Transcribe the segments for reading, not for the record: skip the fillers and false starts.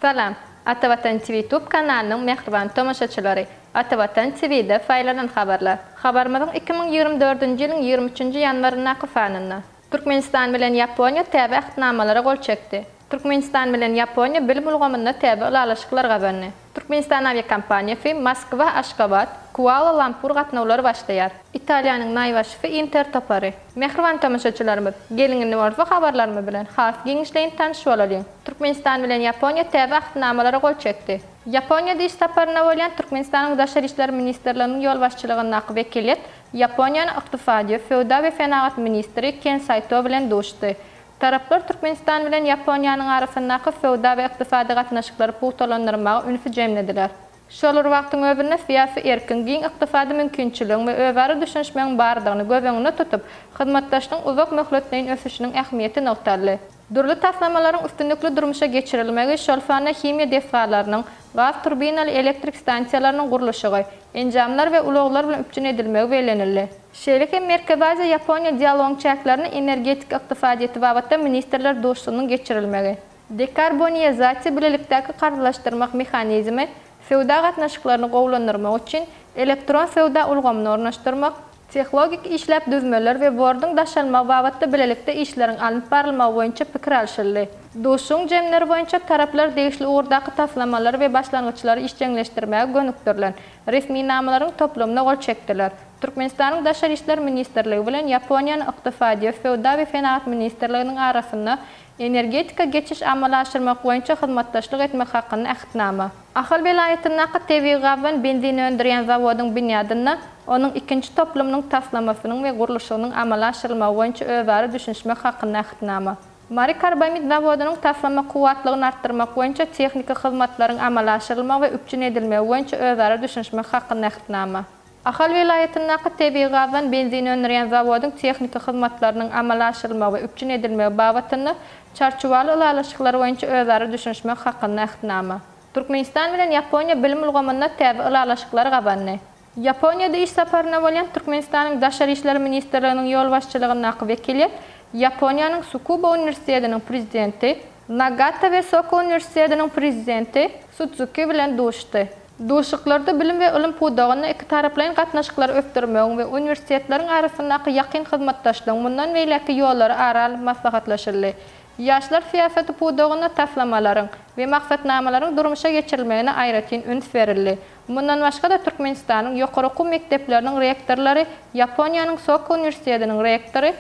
Salam, Atavatan TV YouTube kanalının mehriban tomoşaçylary. Atavatan TV'de faylanan habarlar. Habarymyzyň 2024-nji ýylyň 23-nji ýanwaryna kyfanyna. Türkmenistan bilen Ýaponiýa täze ähtnamalary gol çekdi. Türkmenistan bilen Ýaponiýa bilim ulgamynda täze ulaşyklar gabandy. Türkmenistan aviakompaniýasy Moskwa, Aşgabat, Kuala Lumpur gatnawlary başlaýar. Italiýanyň naýbaşy Intertopary. Mehriban tomoşaçylarymyz, geliňiň orta habarlarmy bilen has giňişleýin tanyşyp bolalım. Türkmenistan bilen Ýaponiýa täze ähtnamalary gol çekdi. Ýaponiýada iş saparyna bolýan Türkmenistanyň Daşary işler ministrliginiň ýol başçylygyna wekilet Ýaponiýanyň ykdysady, feodal we fenagat ministri Ken Saito bilen doşdy. Taraplar Türkmenistan bilen Ýaponiýanyň arasyndaky feodal we ykdysady gatnaşyklary puwtalandyrmagy ünfi jemlediler. Şolar wagtyň öwrüne fiýasy erkin giň ykdysady mümkinçiligi we öwäri düşünşmeň bardygyny göz öňüne tutup, hyzmatdaşlygyň uzak möhletliň ösüşiniň ähmiýeti noktaly. Durly taslamalaryň üstünlikli durmuşa geçirilmegi şolfana himiýa defalarynyň, gaz turbinaly elektrik stansiýalarynyň gurulşygy, enjamlar we ulaglar bilen üpçün edilmegi belenildi. Şeýleki Merkezi Aziýa Ýaponiýa dialog çäklaryny energetik ykdysadyety babatda ministrler doşlugynyň geçirilmegi. Dekarboniýazasiýa bilelikdäki garşylaşdyrmak mexanizmi feodal gatnaşyklaryny gowlandyrmak üçin elektron feodal ulgamyny ornaşdyrmak, texnologik işläp düzmeler we bordyň daşalma babatda bilelikde işleriň alyp barylmagy boýunça pikir alşyldy. Doşuň jemleri boýunça taraplar degişli ugrdaky taslamalar we başlangyçlary işçiňleşdirmäge gönükdirler. Resmi namalaryň toplamyna gol çekdiler. Türkmenistanyň Daşary işler ministrligi bilen Ýaponiýanyň ykdysady, feodal we fenagat ministrliginiň arasynda energetika geçiş amalaşdyrmak boýunça hyzmatdaşlyk etmek hakyny ähtnama. Ahal welaýatynyň tebii gaban benzin öndürýän zawodyň binýadyna onun ikinci toplamynyň taslamasynyň we gurulşynyň amalaşdyrylmagy boýunça öwäri düşünşmek hakyny ähtnama. Mari karbamid zawodynyň taslama kuwatlygyny artdyrmak boýunça texnika hyzmatlaryň amalaşdyrylmagy we üpçün edilmegi boýunça öwäri düşünşmek hakyny ähtnama. Ahal welaýatynyň tebii gaban benzin öndürýän zawodyň texnika hyzmatlarynyň amalaşdyrylmagy we üpçün edilmegi babatyny çarçuwaly ulaşyklar boýunça öwäri düşünşmek hakyny ähtnama. Türkmenistan bilen Ýaponiýa bilim ulgamynda täze ulaşyklar gabandy. Ýaponiýada iş saparyna bolýan Türkmenistanyň Daşary işler ministrliginiň ýol başçylygyna wekilet Ýaponiýanyň Tsukuba Universitetining prezidenti, Nagata we Soko Universitetining prezidenti Sutsuki bilen doşdy. Doşuklarda bilim we ilim puwdagyny iki taraplaryň gatnaşyklar öpdirmegi we universitetleriň arasyndaky ýakyn hyzmatdaşlygyň mundan beýleki ýollary aral maslahatlaşyldy. Ýaşlar fiýasaty puwdagyna taslamalaryň we maksatnamalaryň durmuşa geçirilmegine aýratyn üns berildi. Mundan başga da Türkmenistanyň ýokary okuw mekdepleriniň rektorlary, Ýaponiýanyň Soko Universitetiniň rektory,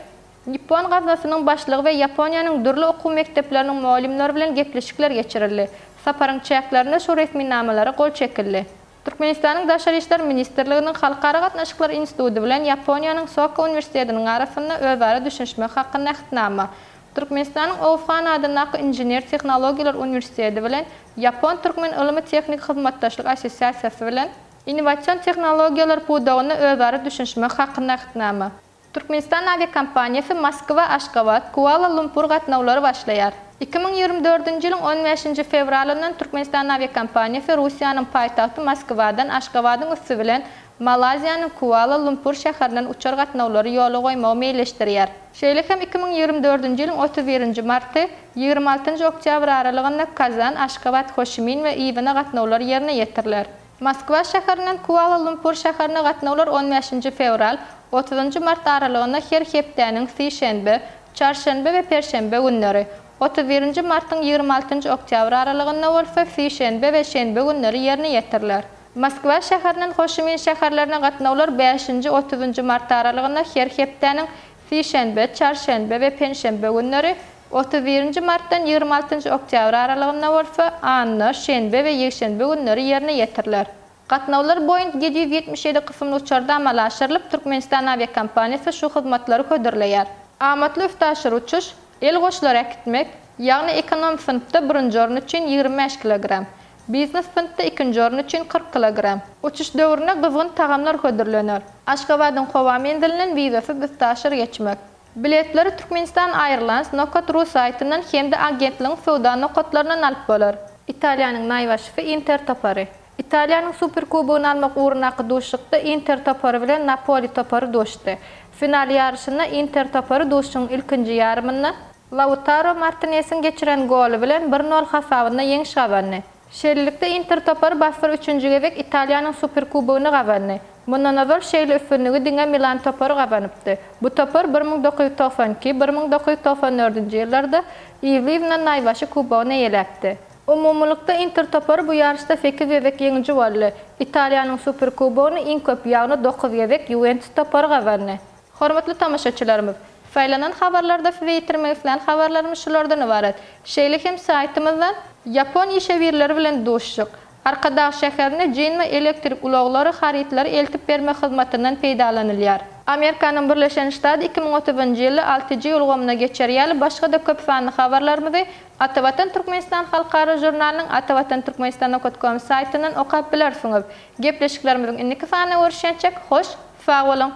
Nippon gaznasynyň başlygy we Ýaponiýanyň dürli okuw mekdepleriniň muallimleri bilen gepleşikler geçirildi. Saparyň çäklerine şu resmi namalary gol çekildi. Türkmenistanyň Daşary işler ministrliginiň Halkara gatnaşyklar instituty bilen Ýaponiýanyň Soko Universitetiniň arasynda öwäri düşünşmek hakyny ähtnama. Türkmenistanyň Ofan adynaky Inженер Tehnologiýalar Universiteti bilen Ýapon Türkmen ilmi tehnik hyzmatdaşlyk assosiasiýasy bilen innowasion tehnologiýalar puwdagyny öwäri düşünşmek hakyny ähtnama. Türkmenistan aviakompaniýasy Moskwa, Aşgabat, Kuala Lumpur gatnawlary başlaýar. 2024-nji ýylyň 15-nji fevralyndan Türkmenistan aviakompaniýasy Russiýanyň paýtagty Moskwadan Aşgabatyň üstü bilen Malaziýanyň Kuala Lumpur şäherinden uçar gatnawlary ýola goýmagy meýleşdirýär. Şeýle hem 2024-nji ýylyň 31-nji marty 26-njy oktyabr aralygynda Kazan, Aşgabat, Hoşimin we Ivana gatnawlary ýerine ýetirilýär. Moskwa şäherinden Kuala Lumpur şäherine gatnawlar 15-nji fevral 30-njy mart aralygynda her hepdeniň sişenbe, çarşenbe we perşembe günleri, 31-nji martyň 26-njy oktyabr aralygynda bolsa sişenbe we şenbe günleri ýerine ýetirilýär. Moskwa şäherinden Hoşimin şäherlerine gatnawlar 5-nji 30-njy mart aralygynda her hepdeniň sişenbe, çarşenbe we perşembe günleri, 31-nji martdan 26-njy oktyabr aralygynda bolsa anny, şenbe we ýekşenbe günleri ýerine ýetirilýär. Gatnawlar boýunça 777 kysymly uçarda amalaşdyrylyp, Türkmenistan aviakompaniýasy şu hyzmatlary ködürleýär. Amatly üstaşyr uçuş, el goşulary äkitmek, ýagny ekonom synpda 1-nji orun üçin 25 kg, biznes synpda 2-nji orun üçin 40 kg. Uçuş döwrüne gyzgyn tagamlar ködürlenýär. Aşgabatyň howa mendilinden wizasy üstaşyr geçmek. Biletleri Türkmenistan Airlines Nokat Rus saytyndan hemde agentligiň sowda nokatlarynyň alyp bolar. Italiýanyň naýbaşy Intertopary. Italiýanyň Superkubogyny almak uğrundaky doşlukda Intertopary bilen Napoli Topary doşdy. Final ýarşyna Intertopary doşuň ilkinji ýarymyna Lautaro Martinez'in geçiren golü bilen 1-0 hasabyna ýeňiş gabandy. Şeýlelikde Inter topary başlar 3-nji gebek Italiýanyň Superkubogyny gabandy. Bundan awal şeýle üstünligi diňe Milan topary gabanypdy. Bu topar 1992-1994 ýyllarda Ivlievna naýbaşy kubogyny eýelepdi. Umumlykda Inter topary bu ýarşda 8 gebek ýeňiji boldy. Italiýanyň Superkubogyny iň köp ýagny 9 gebek Juventus topary gabandy. Hormatly tamaşaçylarymyz, Faylanan habarlarda Twitter'dan habarlarymyz şulardan ibaret. Şeýle hem saytymyzdan Japon ýeşewirleri bilen doşdyk. Arkadaş şäherine jinme elektrik ulaglary harytlary eltip berme hyzmatynyň peýdalanylýar. Amerikanyň Birleşen Ştatlar 2030-njy ýyly 6-njy ýylgamyna geçerýäli başga da köp fanly habarlarymyzy Atawatan Türkmenistan halkara jurnalynyň atawatan.turkmenistan.com saýtynyň okap bilersiňiz. Gepleşiklerimiziň indiki fany görüşençek hoş, sag bolun.